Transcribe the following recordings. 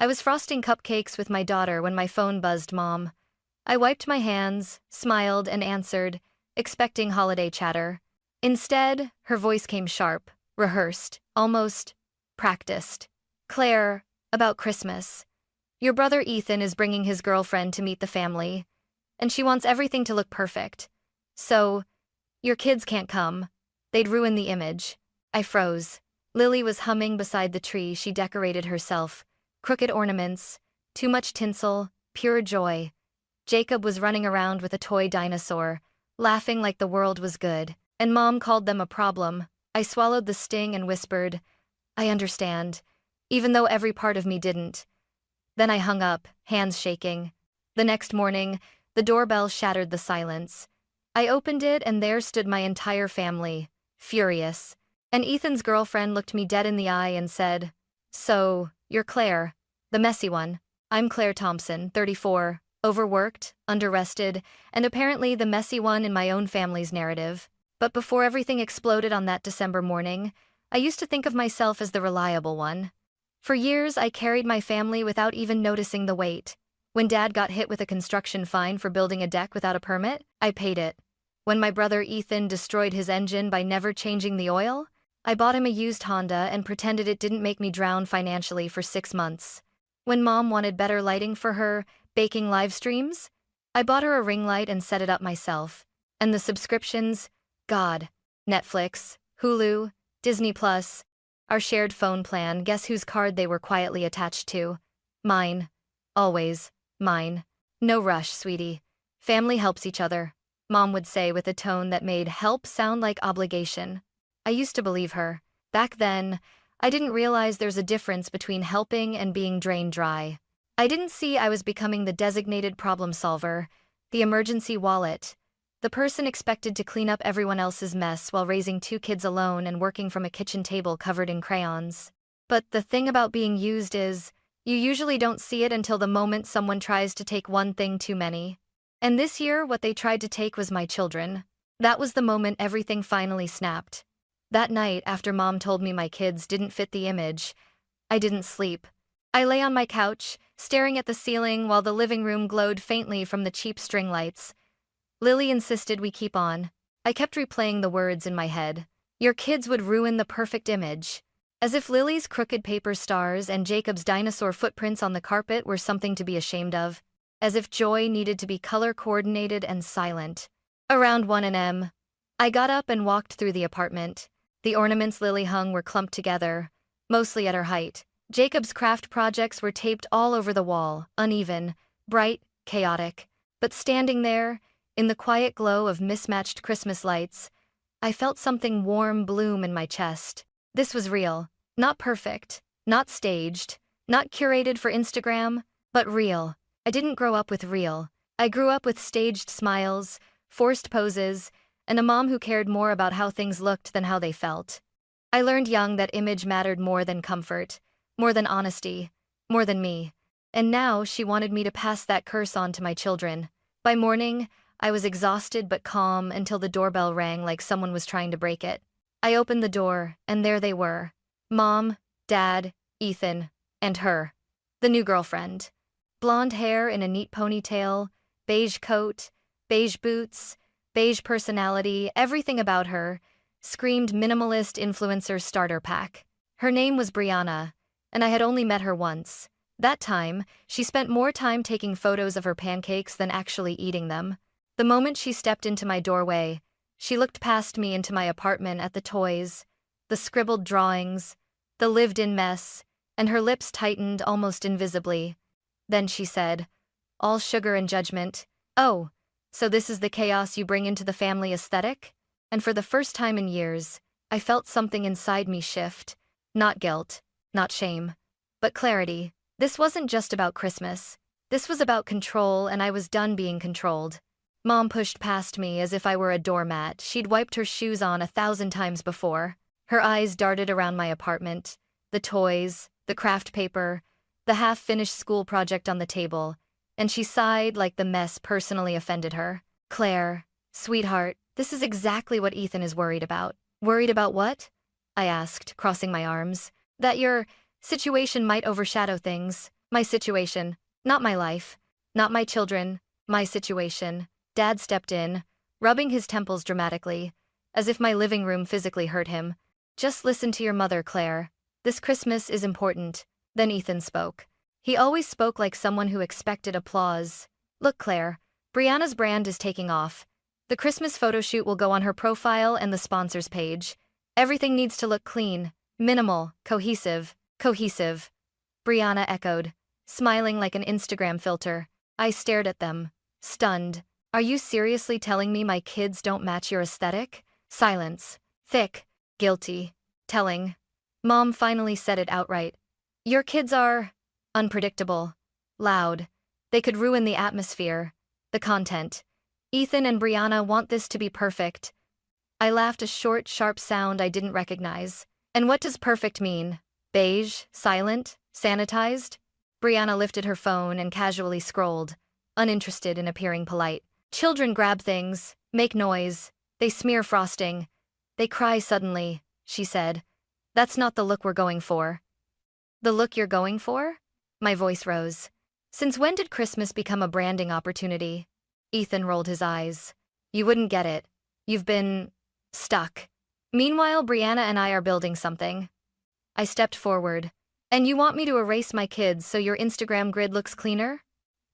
I was frosting cupcakes with my daughter when my phone buzzed, Mom. I wiped my hands, smiled, and answered, expecting holiday chatter. Instead, her voice came sharp, rehearsed, almost practiced. Claire, about Christmas. Your brother Ethan is bringing his girlfriend to meet the family, and she wants everything to look perfect. So, your kids can't come. They'd ruin the image. I froze. Lily was humming beside the tree she decorated herself. Crooked ornaments, too much tinsel, pure joy. Jacob was running around with a toy dinosaur, laughing like the world was good, and Mom called them a problem. I swallowed the sting and whispered, I understand, even though every part of me didn't. Then I hung up, hands shaking. The next morning, the doorbell shattered the silence. I opened it and there stood my entire family, furious. And Ethan's girlfriend looked me dead in the eye and said, So, you're Claire, the messy one. I'm Claire Thompson, 34, overworked, underrested, and apparently the messy one in my own family's narrative. But before everything exploded on that December morning, I used to think of myself as the reliable one. For years, I carried my family without even noticing the weight. When Dad got hit with a construction fine for building a deck without a permit, I paid it. When my brother Ethan destroyed his engine by never changing the oil, I bought him a used Honda and pretended it didn't make me drown financially for 6 months. When Mom wanted better lighting for her baking live streams, I bought her a ring light and set it up myself. And the subscriptions, God, Netflix, Hulu, Disney Plus, our shared phone plan, guess whose card they were quietly attached to? Mine. Always, mine. No rush, sweetie. Family helps each other, Mom would say with a tone that made help sound like obligation. I used to believe her. Back then, I didn't realize there's a difference between helping and being drained dry. I didn't see I was becoming the designated problem solver, the emergency wallet, the person expected to clean up everyone else's mess while raising 2 kids alone and working from a kitchen table covered in crayons. But the thing about being used is, you usually don't see it until the moment someone tries to take one thing too many. And this year, what they tried to take was my children. That was the moment everything finally snapped. That night, after Mom told me my kids didn't fit the image, I didn't sleep. I lay on my couch, staring at the ceiling while the living room glowed faintly from the cheap string lights. Lily insisted we keep on. I kept replaying the words in my head. Your kids would ruin the perfect image. As if Lily's crooked paper stars and Jacob's dinosaur footprints on the carpet were something to be ashamed of. As if joy needed to be color-coordinated and silent. Around 1 a.m., I got up and walked through the apartment. The ornaments Lily hung were clumped together, mostly at her height. Jacob's craft projects were taped all over the wall, uneven, bright, chaotic. But standing there, in the quiet glow of mismatched Christmas lights, I felt something warm bloom in my chest. This was real, not perfect, not staged, not curated for Instagram, but real. I didn't grow up with real. I grew up with staged smiles, forced poses, and a mom who cared more about how things looked than how they felt. I learned young that image mattered more than comfort, more than honesty, more than me. And now she wanted me to pass that curse on to my children. By morning, I was exhausted but calm until the doorbell rang like someone was trying to break it. I opened the door, and there they were. Mom, Dad, Ethan, and her. The new girlfriend. Blonde hair in a neat ponytail, beige coat, beige boots, beige personality, everything about her screamed minimalist influencer starter pack. Her name was Brianna, and I had only met her once. That time, she spent more time taking photos of her pancakes than actually eating them. The moment she stepped into my doorway, she looked past me into my apartment at the toys, the scribbled drawings, the lived-in mess, and her lips tightened almost invisibly. Then she said, all sugar and judgment, "Oh, so this is the chaos you bring into the family aesthetic?" And for the first time in years, I felt something inside me shift. Not guilt, not shame, but clarity. This wasn't just about Christmas. This was about control, and I was done being controlled. Mom pushed past me as if I were a doormat she'd wiped her shoes on 1,000 times before. Her eyes darted around my apartment, the toys, the craft paper, the half-finished school project on the table, and she sighed like the mess personally offended her. Claire, sweetheart, this is exactly what Ethan is worried about. Worried about what? I asked, crossing my arms. That your situation might overshadow things. My situation. Not my life. Not my children. My situation. Dad stepped in, rubbing his temples dramatically, as if my living room physically hurt him. Just listen to your mother, Claire. This Christmas is important. Then Ethan spoke. He always spoke like someone who expected applause. Look, Claire, Brianna's brand is taking off. The Christmas photo shoot will go on her profile and the sponsors page. Everything needs to look clean, minimal, cohesive. Cohesive. Brianna echoed, smiling like an Instagram filter. I stared at them, stunned. Are you seriously telling me my kids don't match your aesthetic? Silence. Thick. Guilty. Telling. Mom finally said it outright. Your kids are unpredictable. Loud. They could ruin the atmosphere. The content. Ethan and Brianna want this to be perfect. I laughed, a short, sharp sound I didn't recognize. And what does perfect mean? Beige? Silent? Sanitized? Brianna lifted her phone and casually scrolled, uninterested in appearing polite. Children grab things, make noise, they smear frosting. They cry suddenly, she said. That's not the look we're going for. The look you're going for? My voice rose. Since when did Christmas become a branding opportunity? Ethan rolled his eyes. You wouldn't get it. You've been stuck. Meanwhile, Brianna and I are building something. I stepped forward. And you want me to erase my kids so your Instagram grid looks cleaner?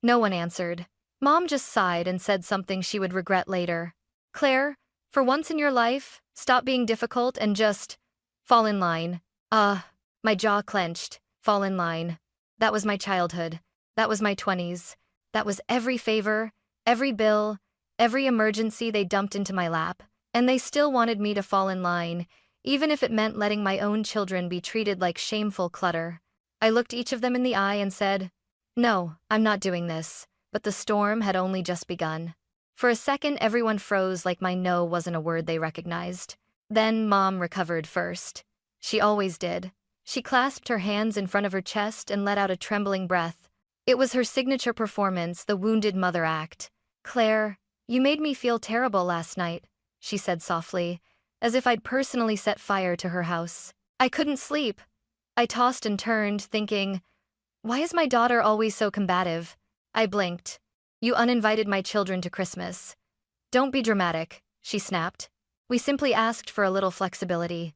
No one answered. Mom just sighed and said something she would regret later. Claire, for once in your life, stop being difficult and just fall in line. My jaw clenched. Fall in line. That was my childhood. That was my 20s. That was every favor, every bill, every emergency they dumped into my lap. And they still wanted me to fall in line, even if it meant letting my own children be treated like shameful clutter. I looked each of them in the eye and said, no, I'm not doing this. But the storm had only just begun. For a second, everyone froze like my no wasn't a word they recognized. Then Mom recovered first. She always did. She clasped her hands in front of her chest and let out a trembling breath. It was her signature performance, the wounded mother act. Claire, you made me feel terrible last night, she said softly, as if I'd personally set fire to her house. I couldn't sleep. I tossed and turned, thinking, why is my daughter always so combative? I blinked. You uninvited my children to Christmas. Don't be dramatic, she snapped. We simply asked for a little flexibility.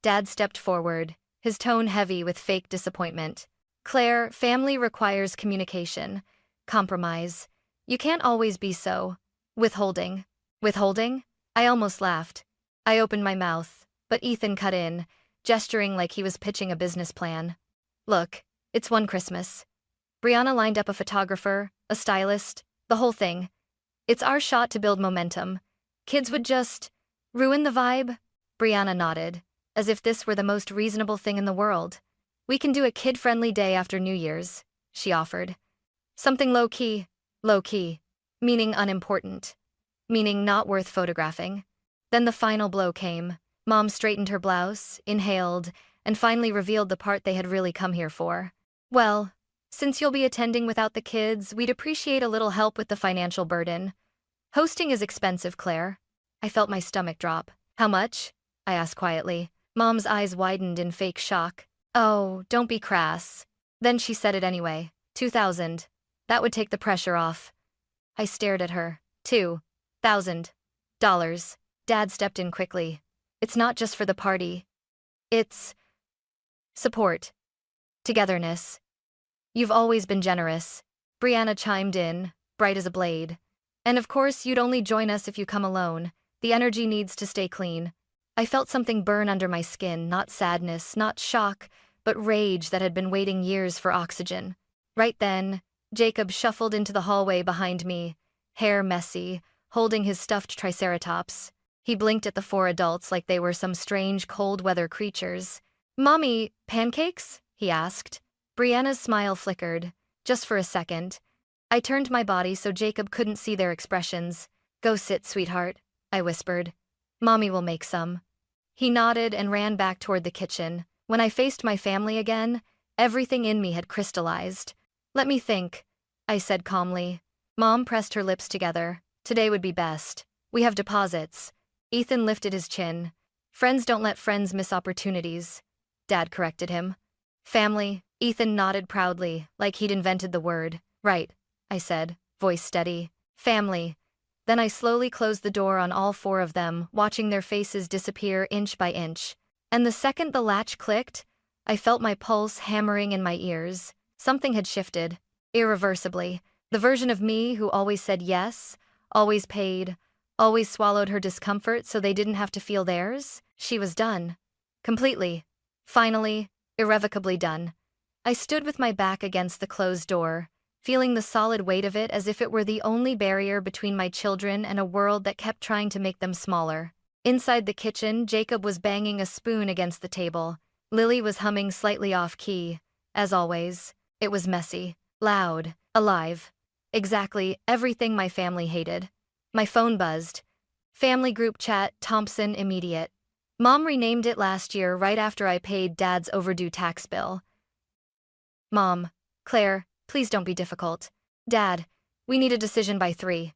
Dad stepped forward, his tone heavy with fake disappointment. Claire, family requires communication, compromise. You can't always be so withholding. Withholding? I almost laughed. I opened my mouth, but Ethan cut in, gesturing like he was pitching a business plan. Look, it's one Christmas. Brianna lined up a photographer, a stylist, the whole thing. It's our shot to build momentum. Kids would just ruin the vibe. Brianna nodded, as if this were the most reasonable thing in the world. We can do a kid-friendly day after New Year's, she offered. Something low-key, meaning unimportant, meaning not worth photographing. Then the final blow came. Mom straightened her blouse, inhaled, and finally revealed the part they had really come here for. Well, since you'll be attending without the kids, we'd appreciate a little help with the financial burden. Hosting is expensive, Claire. I felt my stomach drop. How much? I asked quietly. Mom's eyes widened in fake shock. Oh, don't be crass. Then she said it anyway. 2,000. That would take the pressure off. I stared at her. $2,000. Dad stepped in quickly. It's not just for the party. It's support. Togetherness. You've always been generous. Brianna chimed in, bright as a blade. And of course, you'd only join us if you come alone. The energy needs to stay clean. I felt something burn under my skin, not sadness, not shock, but rage that had been waiting years for oxygen. Right then, Jacob shuffled into the hallway behind me, hair messy, holding his stuffed triceratops. He blinked at the four adults like they were some strange cold-weather creatures. Mommy, pancakes? He asked. Brianna's smile flickered, just for a second. I turned my body so Jacob couldn't see their expressions. Go sit, sweetheart, I whispered. Mommy will make some. He nodded and ran back toward the kitchen. When I faced my family again, everything in me had crystallized. Let me think, I said calmly. Mom pressed her lips together. Today would be best. We have deposits. Ethan lifted his chin. Friends don't let friends miss opportunities. Dad corrected him. Family, Ethan nodded proudly, like he'd invented the word. Right, I said, voice steady. Family. Then I slowly closed the door on all four of them, watching their faces disappear inch by inch. And the second the latch clicked, I felt my pulse hammering in my ears. Something had shifted. Irreversibly. The version of me who always said yes, always paid, always swallowed her discomfort so they didn't have to feel theirs, she was done. Completely. Finally, irrevocably done. I stood with my back against the closed door, feeling the solid weight of it as if it were the only barrier between my children and a world that kept trying to make them smaller. Inside the kitchen, Jacob was banging a spoon against the table. Lily was humming slightly off-key. As always, it was messy, loud, alive. Exactly everything my family hated. My phone buzzed. Family group chat, Thompson immediate. Mom renamed it last year right after I paid Dad's overdue tax bill. Mom, Claire, please don't be difficult. Dad, we need a decision by 3.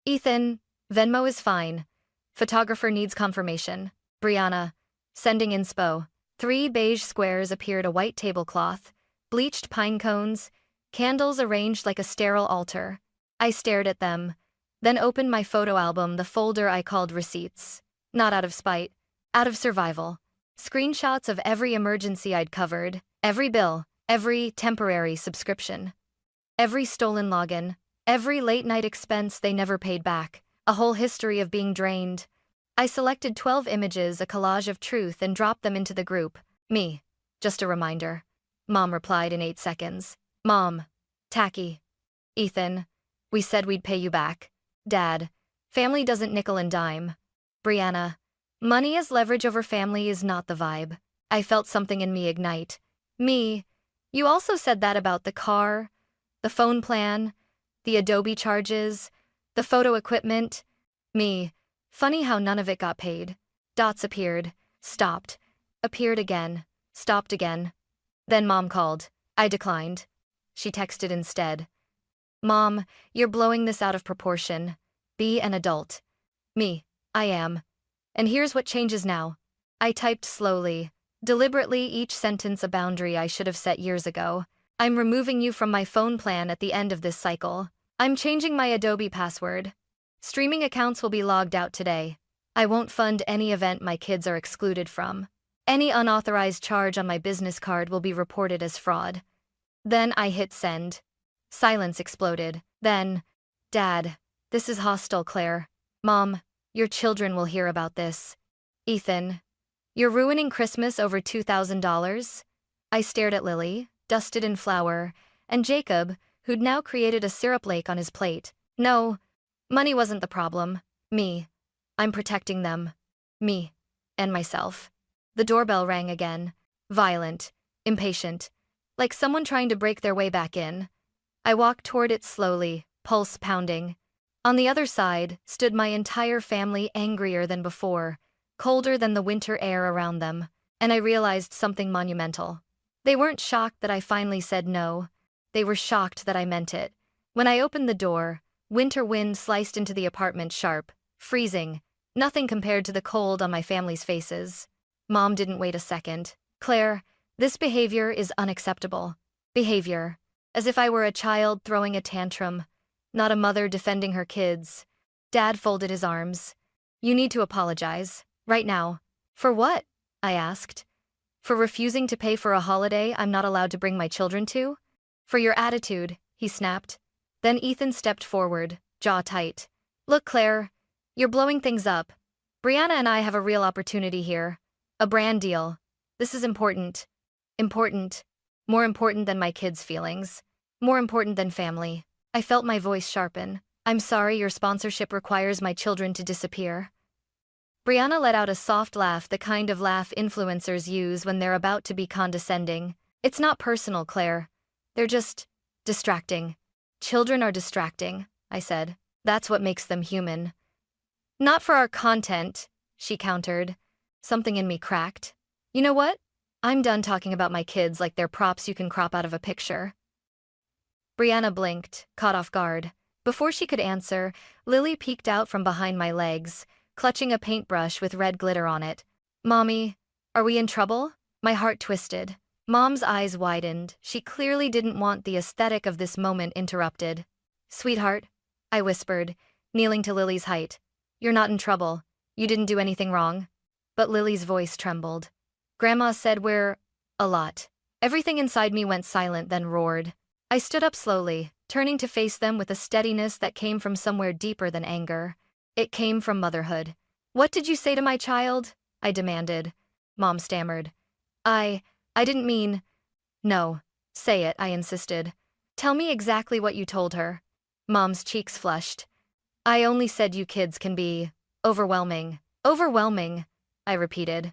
Ethan, Venmo is fine. Photographer needs confirmation. Brianna, sending inspo. 3 beige squares appeared, a white tablecloth, bleached pine cones, candles arranged like a sterile altar. I stared at them, then opened my photo album, the folder I called receipts. Not out of spite, out of survival. Screenshots of every emergency I'd covered, every bill, every temporary subscription, every stolen login, every late-night expense they never paid back, a whole history of being drained. I selected 12 images, a collage of truth, and dropped them into the group. Me. Just a reminder. Mom replied in 8 seconds. Mom. Tacky. Ethan. We said we'd pay you back. Dad. Family doesn't nickel and dime. Brianna. Money as leverage over family is not the vibe. I felt something in me ignite. Me. You also said that about the car, the phone plan, the Adobe charges, the photo equipment. Me. Funny how none of it got paid. Dots appeared, stopped, appeared again, stopped again. Then Mom called. I declined. She texted instead. Mom, you're blowing this out of proportion. Be an adult. Me. I am. And here's what changes now. I typed slowly, deliberately, each sentence a boundary I should have set years ago. I'm removing you from my phone plan at the end of this cycle. I'm changing my Adobe password. Streaming accounts will be logged out today. I won't fund any event my kids are excluded from. Any unauthorized charge on my business card will be reported as fraud. Then I hit send. Silence exploded. Then, Dad, this is hostile, Claire. Mom, your children will hear about this. Ethan, you're ruining Christmas over $2,000? I stared at Lily, dusted in flour, and Jacob, who'd now created a syrup lake on his plate. No. Money wasn't the problem. Me. I'm protecting them. Me. And myself. The doorbell rang again. Violent. Impatient. Like someone trying to break their way back in. I walked toward it slowly, pulse pounding. On the other side stood my entire family, angrier than before, colder than the winter air around them, and I realized something monumental. They weren't shocked that I finally said no. They were shocked that I meant it. When I opened the door, winter wind sliced into the apartment sharp, freezing, nothing compared to the cold on my family's faces. Mom didn't wait a second. Claire, this behavior is unacceptable. Behavior. As if I were a child throwing a tantrum, not a mother defending her kids. Dad folded his arms. You need to apologize, right now. For what? I asked. For refusing to pay for a holiday I'm not allowed to bring my children to? For your attitude, he snapped. Then Ethan stepped forward, jaw tight. Look, Claire, you're blowing things up. Brianna and I have a real opportunity here. A brand deal. This is important. Important. More important than my kids' feelings. More important than family. I felt my voice sharpen. I'm sorry your sponsorship requires my children to disappear. Brianna let out a soft laugh, the kind of laugh influencers use when they're about to be condescending. It's not personal, Claire. They're just distracting. Children are distracting, I said. That's what makes them human. Not for our content, she countered. Something in me cracked. You know what? I'm done talking about my kids like they're props you can crop out of a picture. Brianna blinked, caught off guard. Before she could answer, Lily peeked out from behind my legs, clutching a paintbrush with red glitter on it. Mommy, are we in trouble? My heart twisted. Mom's eyes widened. She clearly didn't want the aesthetic of this moment interrupted. "Sweetheart," I whispered, kneeling to Lily's height. "You're not in trouble. You didn't do anything wrong." But Lily's voice trembled. "Grandma said we're a lot." Everything inside me went silent, then roared. I stood up slowly, turning to face them with a steadiness that came from somewhere deeper than anger. It came from motherhood. "What did you say to my child?" I demanded. Mom stammered. I didn't mean." "No. Say it," I insisted. "Tell me exactly what you told her." Mom's cheeks flushed. "I only said you kids can be overwhelming." "Overwhelming," I repeated.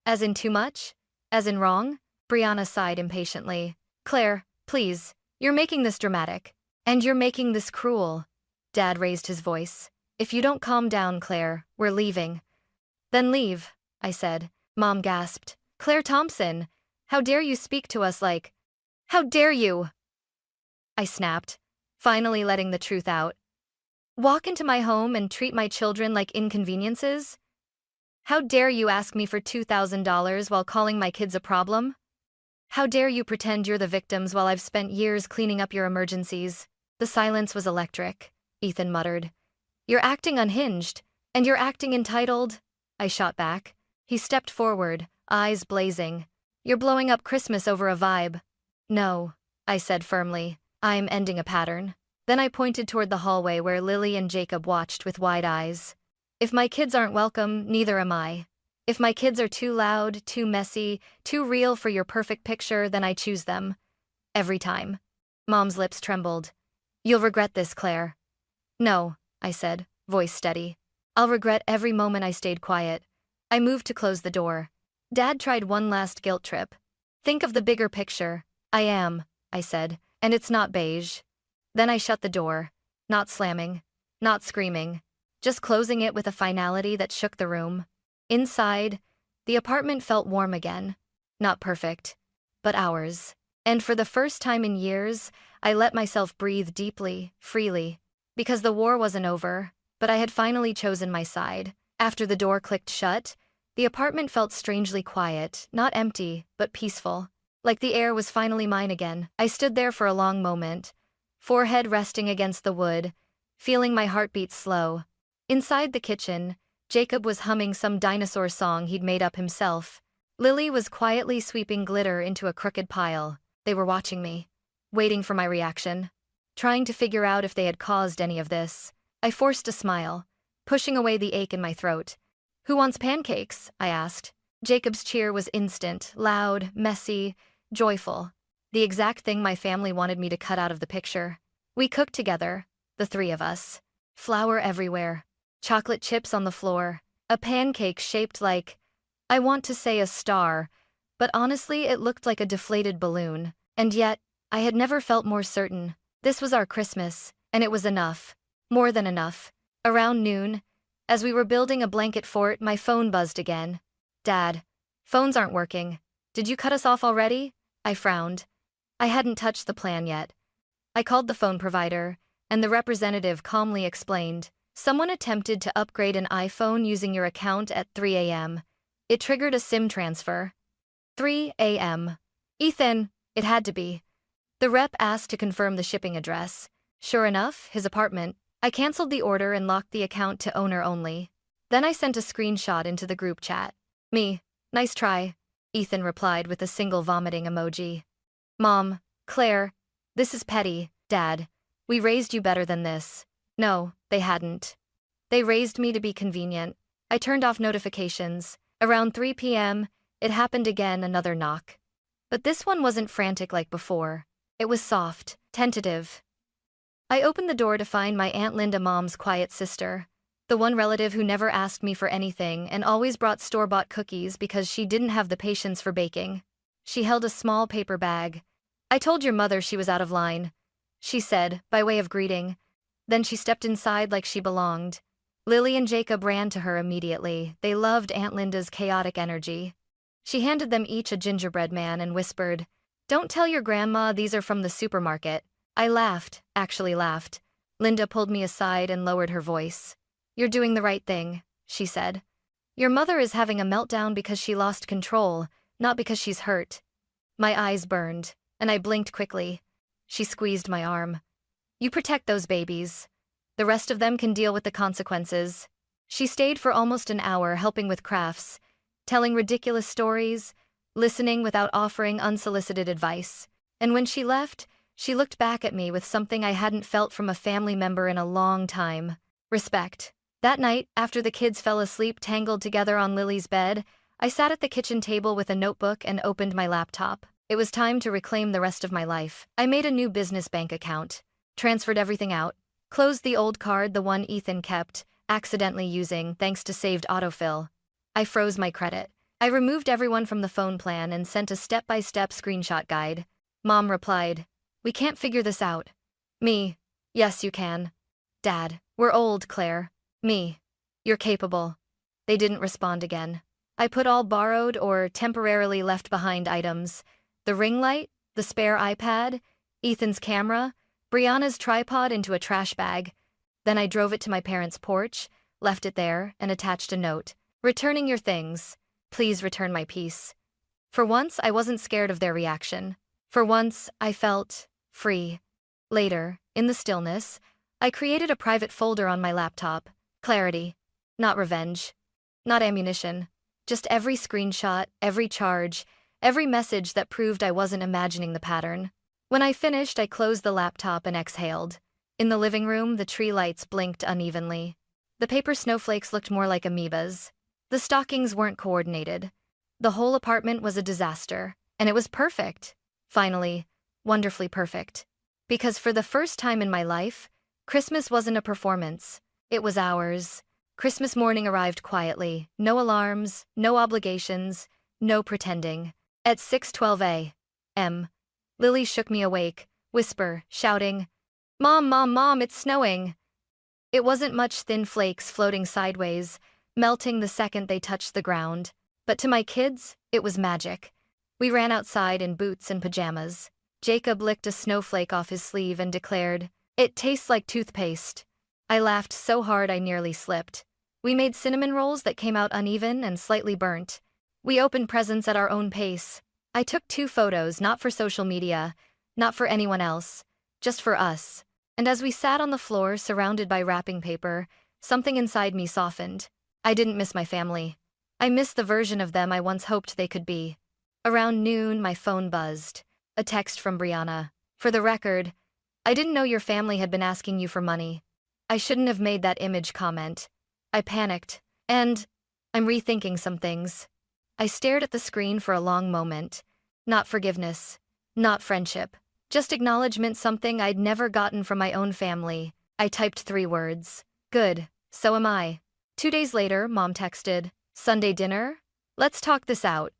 "As in too much? As in wrong?" Brianna sighed impatiently. "Claire, please, you're making this dramatic. And you're making this cruel." Dad raised his voice. "If you don't calm down, Claire, we're leaving." "Then leave," I said. Mom gasped. "Claire Thompson, how dare you speak to us like—" "How dare you?" I snapped, finally letting the truth out. "Walk into my home and treat my children like inconveniences? How dare you ask me for $2,000 while calling my kids a problem? How dare you pretend you're the victims while I've spent years cleaning up your emergencies?" The silence was electric. Ethan muttered. "You're acting unhinged, and you're acting entitled," I shot back. He stepped forward, eyes blazing. "You're blowing up Christmas over a vibe." "No," I said firmly. "I'm ending a pattern." Then I pointed toward the hallway where Lily and Jacob watched with wide eyes. "If my kids aren't welcome, neither am I. If my kids are too loud, too messy, too real for your perfect picture, then I choose them. Every time." Mom's lips trembled. "You'll regret this, Claire." "No," I said, voice steady. "I'll regret every moment I stayed quiet." I moved to close the door. Dad tried one last guilt trip. "Think of the bigger picture." "I am," I said, "and it's not beige." Then I shut the door, not slamming, not screaming, just closing it with a finality that shook the room. Inside, the apartment felt warm again. Not perfect, but ours. And for the first time in years, I let myself breathe deeply, freely. Because the war wasn't over, but I had finally chosen my side. After the door clicked shut, the apartment felt strangely quiet, not empty, but peaceful. Like the air was finally mine again. I stood there for a long moment, forehead resting against the wood, feeling my heartbeat slow. Inside the kitchen, Jacob was humming some dinosaur song he'd made up himself. Lily was quietly sweeping glitter into a crooked pile. They were watching me, waiting for my reaction, trying to figure out if they had caused any of this. I forced a smile, pushing away the ache in my throat. "Who wants pancakes?" I asked. Jacob's cheer was instant, loud, messy, joyful. The exact thing my family wanted me to cut out of the picture. We cooked together, the three of us. Flour everywhere, chocolate chips on the floor, a pancake shaped like, I want to say a star, but honestly it looked like a deflated balloon. And yet, I had never felt more certain. This was our Christmas, and it was enough. More than enough. Around noon, as we were building a blanket fort, my phone buzzed again. "Dad, phones aren't working. Did you cut us off already?" I frowned. I hadn't touched the plan yet. I called the phone provider, and the representative calmly explained, "Someone attempted to upgrade an iPhone using your account at 3 a.m. It triggered a SIM transfer." 3 a.m. Ethan, it had to be. The rep asked to confirm the shipping address. Sure enough, his apartment. I canceled the order and locked the account to owner only. Then I sent a screenshot into the group chat. "Me, nice try," Ethan replied with a single vomiting emoji. "Mom, Claire, this is petty. Dad, we raised you better than this." No, they hadn't. They raised me to be convenient. I turned off notifications. Around 3 p.m., it happened again, another knock. But this one wasn't frantic like before. It was soft, tentative. I opened the door to find my Aunt Linda, Mom's quiet sister, the one relative who never asked me for anything and always brought store-bought cookies because she didn't have the patience for baking. She held a small paper bag. "I told your mother she was out of line," she said, by way of greeting. Then she stepped inside like she belonged. Lily and Jacob ran to her immediately. They loved Aunt Linda's chaotic energy. She handed them each a gingerbread man and whispered, "Don't tell your grandma these are from the supermarket." I laughed, actually laughed. Linda pulled me aside and lowered her voice. "You're doing the right thing," she said. "Your mother is having a meltdown because she lost control, not because she's hurt." My eyes burned, and I blinked quickly. She squeezed my arm. You protect those babies. The rest of them can deal with the consequences. She stayed for almost an hour helping with crafts, telling ridiculous stories, listening without offering unsolicited advice. And when she left, she looked back at me with something I hadn't felt from a family member in a long time. Respect. That night, after the kids fell asleep tangled together on Lily's bed, I sat at the kitchen table with a notebook and opened my laptop. It was time to reclaim the rest of my life. I made a new business bank account, transferred everything out, closed the old card, the one Ethan kept, accidentally using thanks to saved autofill. I froze my credit. I removed everyone from the phone plan and sent a step-by-step screenshot guide. Mom replied, "We can't figure this out." Me, "Yes, you can." Dad, "We're old, Claire." Me, "You're capable." They didn't respond again. I put all borrowed or temporarily left behind items, the ring light, the spare iPad, Ethan's camera, Brianna's tripod into a trash bag. Then I drove it to my parents' porch, left it there, and attached a note. "Returning your things. Please return my peace." For once, I wasn't scared of their reaction. For once, I felt free. Later, in the stillness, I created a private folder on my laptop. Clarity. Not revenge. Not ammunition. Just every screenshot, every charge, every message that proved I wasn't imagining the pattern. When I finished, I closed the laptop and exhaled. In the living room, the tree lights blinked unevenly. The paper snowflakes looked more like amoebas. The stockings weren't coordinated. The whole apartment was a disaster, and it was perfect. Finally, wonderfully perfect. Because for the first time in my life, Christmas wasn't a performance. It was ours. Christmas morning arrived quietly, no alarms, no obligations, no pretending. At 6:12 a.m., Lily shook me awake, whisper, shouting, "Mom, Mom, Mom, it's snowing." It wasn't much, thin flakes floating sideways, melting the second they touched the ground. But to my kids, it was magic. We ran outside in boots and pajamas. Jacob licked a snowflake off his sleeve and declared, "It tastes like toothpaste." I laughed so hard I nearly slipped. We made cinnamon rolls that came out uneven and slightly burnt. We opened presents at our own pace. I took 2 photos, not for social media, not for anyone else, just for us. And as we sat on the floor surrounded by wrapping paper, something inside me softened. I didn't miss my family. I missed the version of them I once hoped they could be. Around noon, my phone buzzed. A text from Brianna. "For the record, I didn't know your family had been asking you for money. I shouldn't have made that image comment." I panicked, and I'm rethinking some things. I stared at the screen for a long moment. Not forgiveness, not friendship, just acknowledgement, something I'd never gotten from my own family. I typed 3 words. "Good, so am I." 2 days later, Mom texted, "Sunday dinner? Let's talk this out."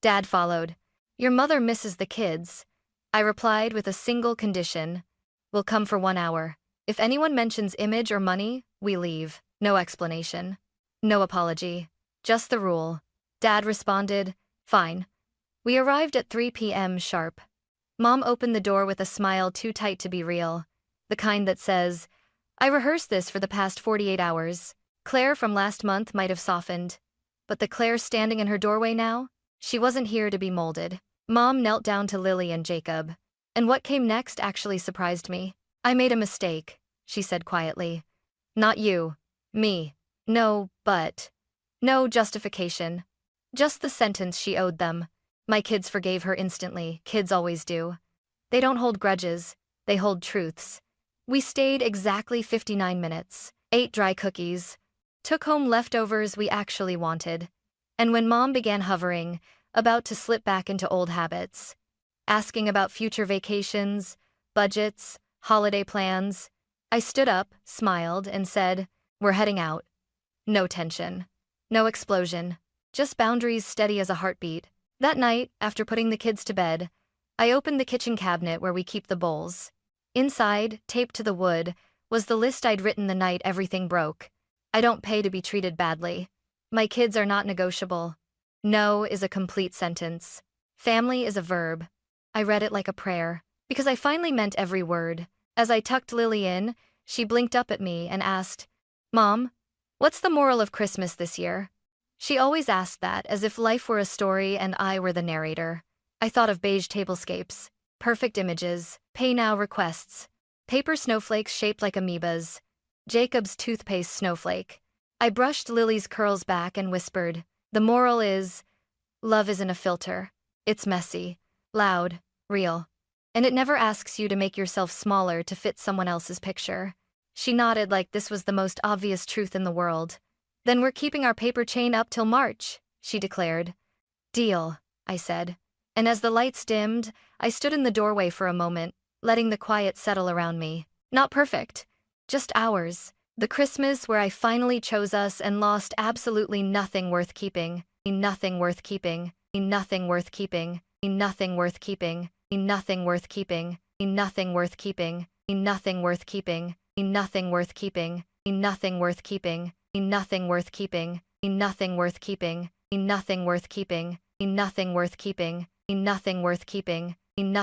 Dad followed, "Your mother misses the kids." I replied with a single condition. "We'll come for 1 hour. If anyone mentions image or money, we leave." No explanation. No apology. Just the rule. Dad responded, "Fine." We arrived at 3 p.m. sharp. Mom opened the door with a smile too tight to be real. The kind that says, "I rehearsed this for the past 48 hours. Claire from last month might have softened. But the Claire standing in her doorway now? She wasn't here to be molded." Mom knelt down to Lily and Jacob. And what came next actually surprised me. "I made a mistake," she said quietly. "Not you. Me. No, but." No justification. Just the sentence she owed them. My kids forgave her instantly, kids always do. They don't hold grudges, they hold truths. We stayed exactly 59 minutes, ate dry cookies, took home leftovers we actually wanted. And when Mom began hovering, about to slip back into old habits, asking about future vacations, budgets, holiday plans, I stood up, smiled, and said, "We're heading out." No tension. No explosion. Just boundaries steady as a heartbeat. That night, after putting the kids to bed, I opened the kitchen cabinet where we keep the bowls. Inside, taped to the wood, was the list I'd written the night everything broke. I don't pay to be treated badly. My kids are not negotiable. No is a complete sentence. Family is a verb. I read it like a prayer, because I finally meant every word. As I tucked Lily in, she blinked up at me and asked, "Mom, what's the moral of Christmas this year?" She always asked that, as if life were a story and I were the narrator. I thought of beige tablescapes, perfect images, pay now requests, paper snowflakes shaped like amoebas, Jacob's toothpaste snowflake. I brushed Lily's curls back and whispered, "The moral is, love isn't a filter. It's messy, loud, real. And it never asks you to make yourself smaller to fit someone else's picture." She nodded like this was the most obvious truth in the world. "Then we're keeping our paper chain up till March," she declared. "Deal," I said. And as the lights dimmed, I stood in the doorway for a moment, letting the quiet settle around me. Not perfect, just ours. The Christmas where I finally chose us and lost absolutely nothing worth keeping. Nothing worth keeping. Nothing worth keeping. Nothing worth keeping. Nothing worth keeping. Nothing worth keeping. Nothing worth keeping. Nothing worth keeping. Nothing worth keeping. Nothing worth keeping. Nothing worth keeping. Nothing worth keeping. Nothing worth keeping. Nothing worth keeping. Nothing worth